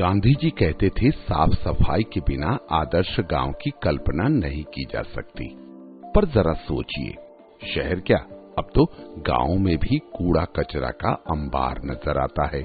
गांधी जी कहते थे, साफ सफाई के बिना आदर्श गांव की कल्पना नहीं की जा सकती। पर जरा सोचिए, शहर क्या, अब तो गांव में भी कूड़ा कचरा का अंबार नजर आता है।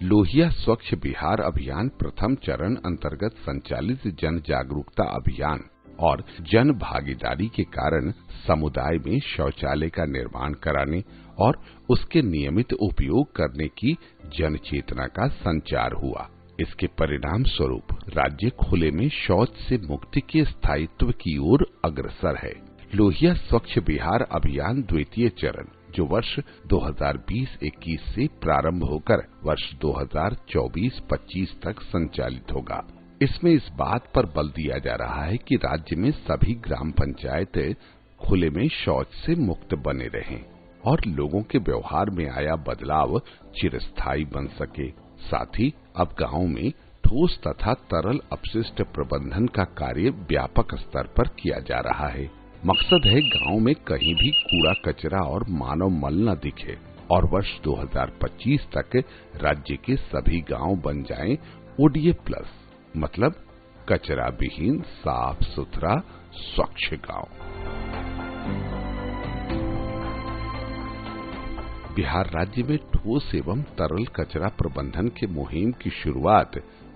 लोहिया स्वच्छ बिहार अभियान प्रथम चरण अंतर्गत संचालित जन जागरूकता अभियान और जन भागीदारी के कारण समुदाय में शौचालय का निर्माण कराने और उसके नियमित उपयोग करने की जन चेतना का संचार हुआ। इसके परिणाम स्वरूप राज्य खुले में शौच से मुक्ति के स्थायित्व की ओर अग्रसर है। लोहिया स्वच्छ बिहार अभियान द्वितीय चरण, जो वर्ष 2020-21 से प्रारंभ होकर वर्ष 2024-25 तक संचालित होगा। इसमें इस बात पर बल दिया जा रहा है कि राज्य में सभी ग्राम पंचायतें खुले में शौच से मुक्त बने रहें और लोगों के व्यवहार में आया बदलाव चिरस्थायी बन सके। साथ ही अब गांव में ठोस तथा तरल अपशिष्ट प्रबंधन का कार्य व्यापक स्तर पर किया जा रहा है। मकसद है गांव में कहीं भी कूड़ा कचरा और मानव मल न दिखे और वर्ष 2025 तक राज्य के सभी गांव बन जाएं ODA+, मतलब कचरा विहीन साफ सुथरा स्वच्छ गांव। बिहार राज्य में ठोस एवं तरल कचरा प्रबंधन के मुहिम की शुरुआत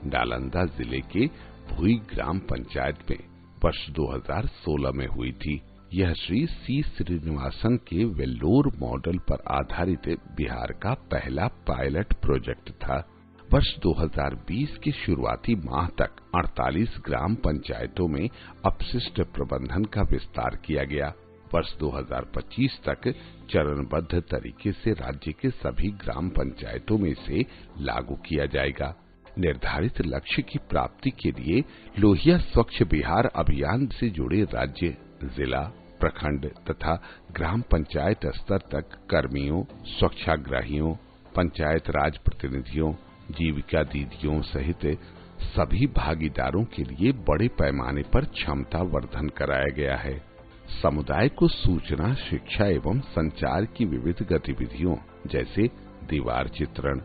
नालंदा जिले के भुई ग्राम पंचायत में वर्ष 2016 में हुई थी। यह श्री सी श्रीनिवासन के वेल्लोर मॉडल पर आधारित बिहार का पहला पायलट प्रोजेक्ट था। वर्ष 2020 के शुरुआती माह तक 48 ग्राम पंचायतों में अपशिष्ट प्रबंधन का विस्तार किया गया। वर्ष 2025 तक चरणबद्ध तरीके से राज्य के सभी ग्राम पंचायतों में इसे लागू किया जाएगा। निर्धारित लक्ष्य की प्राप्ति के लिए लोहिया स्वच्छ बिहार अभियान से जुड़े राज्य, जिला, प्रखंड तथा ग्राम पंचायत स्तर तक कर्मियों, स्वच्छाग्रहियों, पंचायत राज प्रतिनिधियों, जीविका दीदियों सहित सभी भागीदारों के लिए बड़े पैमाने पर क्षमता वर्धन कराया गया है। समुदाय को सूचना, शिक्षा एवं संचार की विविध गतिविधियों जैसे दीवार चित्रण,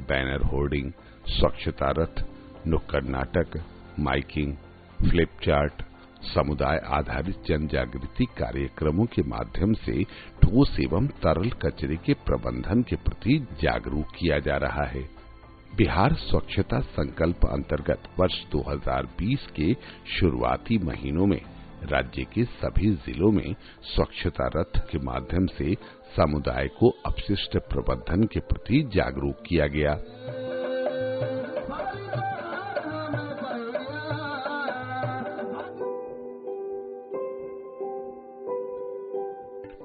बैनर होर्डिंग, स्वच्छता रथ, नुक्कड़ नाटक, माइकिंग, फ्लिप चार्ट, समुदाय आधारित जन जागृति कार्यक्रमों के माध्यम से ठोस एवं तरल कचरे के प्रबंधन के प्रति जागरूक किया जा रहा है। बिहार स्वच्छता संकल्प अंतर्गत वर्ष 2020 के शुरुआती महीनों में राज्य के सभी जिलों में स्वच्छता रथ के माध्यम से समुदाय को अपशिष्ट प्रबंधन के प्रति जागरूक किया गया।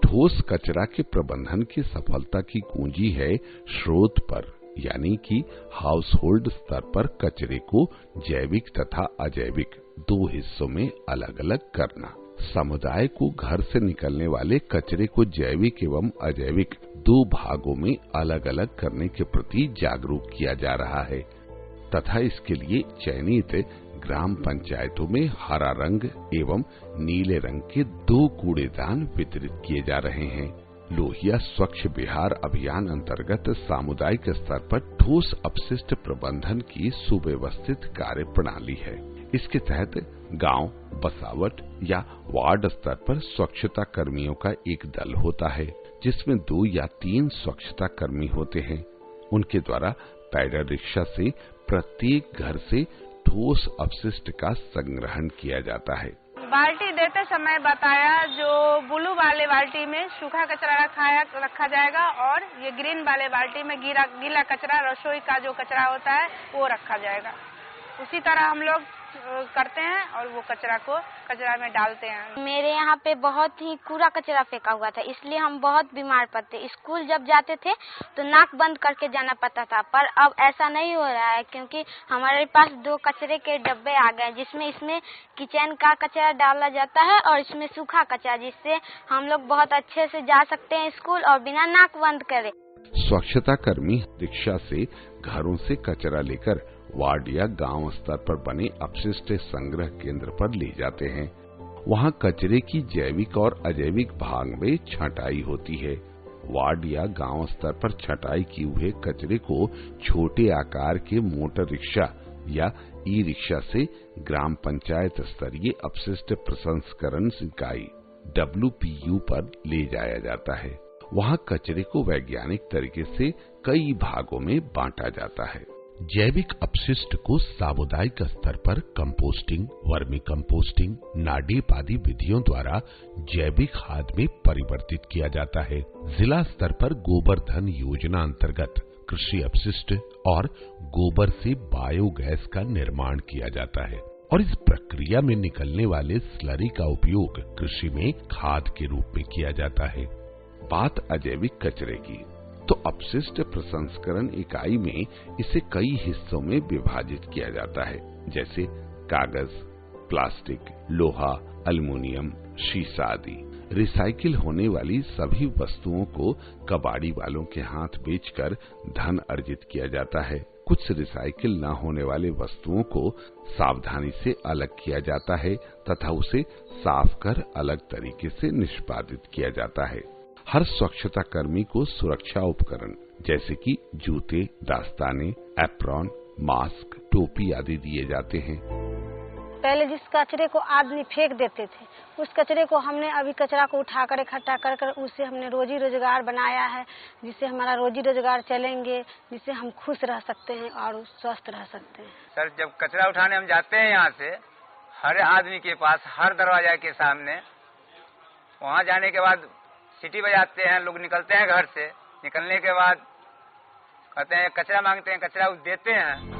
ठोस कचरा के प्रबंधन की सफलता की कुंजी है स्रोत पर, यानी कि हाउस होल्ड स्तर पर कचरे को जैविक तथा अजैविक दो हिस्सों में अलग अलग करना। समुदाय को घर से निकलने वाले कचरे को जैविक एवं अजैविक दो भागों में अलग अलग करने के प्रति जागरूक किया जा रहा है तथा इसके लिए चयनित ग्राम पंचायतों में हरा रंग एवं नीले रंग के 2 कूड़ेदान वितरित किए जा रहे हैं। लोहिया स्वच्छ बिहार अभियान अंतर्गत सामुदायिक स्तर पर ठोस अपशिष्ट प्रबंधन की सुव्यवस्थित कार्य प्रणाली है। इसके तहत गांव, बसावट या वार्ड स्तर पर स्वच्छता कर्मियों का एक दल होता है, जिसमें 2 या 3 स्वच्छता कर्मी होते हैं। उनके द्वारा पैडल रिक्शा से प्रत्येक घर से ठोस अपशिष्ट का संग्रहण किया जाता है। बाल्टी देते समय बताया, जो ब्लू वाले बाल्टी में सूखा कचरा रखा जाएगा और ये ग्रीन वाले बाल्टी में गीला कचरा, रसोई का जो कचरा होता है वो रखा जाएगा। उसी तरह हम लोग करते हैं और वो कचरा को कचरा में डालते हैं। मेरे यहाँ पे बहुत ही कूड़ा कचरा फेंका हुआ था, इसलिए हम बहुत बीमार पड़ते। स्कूल जब जाते थे तो नाक बंद करके जाना पड़ता था, पर अब ऐसा नहीं हो रहा है क्योंकि हमारे पास 2 कचरे के डब्बे आ गए, जिसमें इसमें किचन का कचरा डाला जाता है और इसमें सूखा कचरा, जिससे हम लोग बहुत अच्छे से जा सकते हैं स्कूल और बिना नाक बंद करे। स्वच्छता कर्मी रिक्शा से घरों से कचरा लेकर वार्ड या गांव स्तर पर बने अपशिष्ट संग्रह केंद्र पर ले जाते हैं। वहां कचरे की जैविक और अजैविक भाग में छंटाई होती है। वार्ड या गांव स्तर पर छंटाई किए हुए कचरे को छोटे आकार के मोटर रिक्शा या ई रिक्शा से ग्राम पंचायत स्तरीय अपशिष्ट प्रसंस्करण इकाई WPU पर ले जाया जाता है। वहां कचरे को वैज्ञानिक तरीके से कई भागों में बांटा जाता है। जैविक अपशिष्ट को सामुदायिक स्तर पर कंपोस्टिंग, वर्मी कंपोस्टिंग, नाडेप आदि विधियों द्वारा जैविक खाद में परिवर्तित किया जाता है। जिला स्तर पर गोबर धन योजना अंतर्गत कृषि अपशिष्ट और गोबर से बायोगैस का निर्माण किया जाता है और इस प्रक्रिया में निकलने वाले स्लरी का उपयोग कृषि में खाद के रूप में किया जाता है। बात अजैविक कचरे की, तो अपशिष्ट प्रसंस्करण इकाई में इसे कई हिस्सों में विभाजित किया जाता है, जैसे कागज, प्लास्टिक, लोहा, एल्युमिनियम, शीशा आदि। रिसाइकिल होने वाली सभी वस्तुओं को कबाड़ी वालों के हाथ बेचकर धन अर्जित किया जाता है। कुछ रिसाइकिल न होने वाले वस्तुओं को सावधानी से अलग किया जाता है तथा उसे साफ कर अलग तरीके से निष्पादित किया जाता है। हर स्वच्छता कर्मी को सुरक्षा उपकरण जैसे कि जूते, दस्ताने, एप्रॉन, मास्क, टोपी आदि दिए जाते हैं। पहले जिस कचरे को आदमी फेंक देते थे, उस कचरे को हमने अभी कचरा को उठाकर इकट्ठा कर उससे हमने रोजी रोजगार बनाया है, जिससे हमारा रोजी रोजगार चलेंगे, जिससे हम खुश रह सकते हैं और स्वस्थ रह सकते हैं। सर, जब कचरा उठाने हम जाते हैं यहाँ से, हर आदमी के पास हर दरवाजा के सामने, वहाँ जाने के बाद सीटी बजाते हैं, लोग निकलते हैं घर से। निकलने के बाद कहते हैं कचरा मांगते हैं, कचरा देते हैं।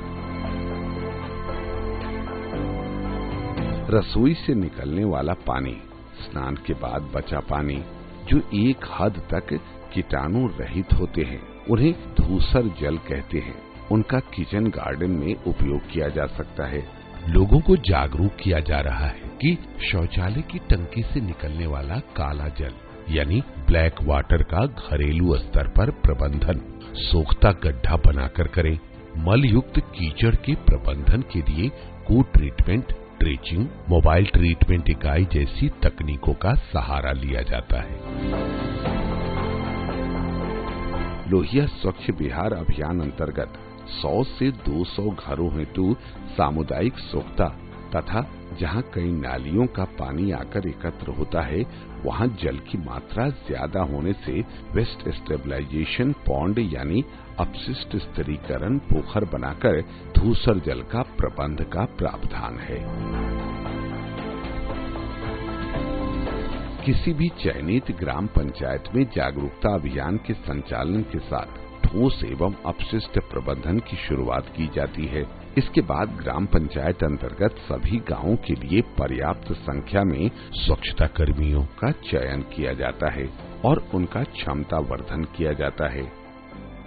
रसोई से निकलने वाला पानी, स्नान के बाद बचा पानी, जो एक हद तक कीटाणु रहित होते हैं, उन्हें धूसर जल कहते हैं। उनका किचन गार्डन में उपयोग किया जा सकता है। लोगों को जागरूक किया जा रहा है कि शौचालय की टंकी से निकलने वाला काला जल यानी ब्लैक वाटर का घरेलू स्तर पर प्रबंधन सोख्ता गड्ढा बनाकर करें। मल युक्त कीचड़ के प्रबंधन के लिए को ट्रीटमेंट, ट्रेचिंग, मोबाइल ट्रीटमेंट इकाई जैसी तकनीकों का सहारा लिया जाता है। लोहिया स्वच्छ बिहार अभियान अंतर्गत 100 से 200 घरों हेतु सामुदायिक सोख्ता तथा जहां कई नालियों का पानी आकर एकत्र होता है, वहां जल की मात्रा ज्यादा होने से वेस्ट स्टेबलाइजेशन पॉन्ड यानी अपशिष्ट स्थिरीकरण पोखर बनाकर धूसर जल का प्रबंध का प्रावधान है। किसी भी चयनित ग्राम पंचायत में जागरूकता अभियान के संचालन के साथ ठोस एवं अपशिष्ट प्रबंधन की शुरुआत की जाती है। इसके बाद ग्राम पंचायत अंतर्गत सभी गांवों के लिए पर्याप्त संख्या में स्वच्छता कर्मियों का चयन किया जाता है और उनका क्षमता वर्धन किया जाता है।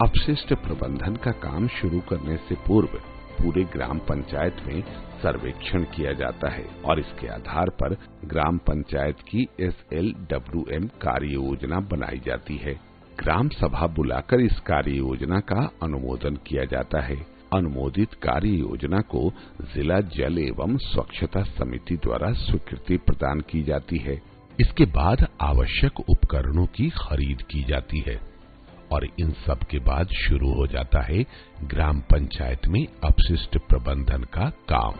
अपशिष्ट प्रबंधन का काम शुरू करने से पूर्व पूरे ग्राम पंचायत में सर्वेक्षण किया जाता है और इसके आधार पर ग्राम पंचायत की SLWM कार्य योजना बनाई जाती है। ग्राम सभा बुलाकर इस कार्य योजना का अनुमोदन किया जाता है। अनुमोदित कार्य योजना को जिला जल एवं स्वच्छता समिति द्वारा स्वीकृति प्रदान की जाती है। इसके बाद आवश्यक उपकरणों की खरीद की जाती है और इन सब के बाद शुरू हो जाता है ग्राम पंचायत में अपशिष्ट प्रबंधन का काम।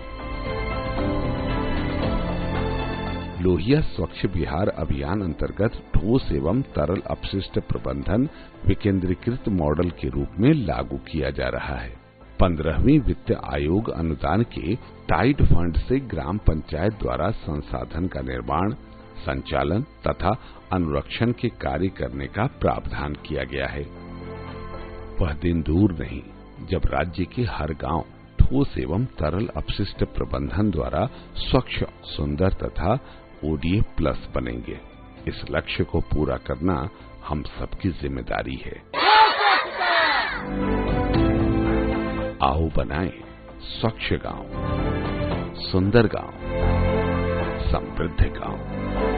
लोहिया स्वच्छ बिहार अभियान अंतर्गत ठोस एवं तरल अपशिष्ट प्रबंधन विकेंद्रीकृत मॉडल के रूप में लागू किया जा रहा है। 15वीं वित्त आयोग अनुदान के टाइड फंड से ग्राम पंचायत द्वारा संसाधन का निर्माण, संचालन तथा अनुरक्षण के कार्य करने का प्रावधान किया गया है। वह दिन दूर नहीं जब राज्य के हर गांव ठोस एवं तरल अपशिष्ट प्रबंधन द्वारा स्वच्छ, सुंदर तथा ODA प्लस बनेंगे। इस लक्ष्य को पूरा करना हम सबकी जिम्मेदारी है। आओ बनाएं स्वच्छ गांव, सुंदर गांव, समृद्ध गांव।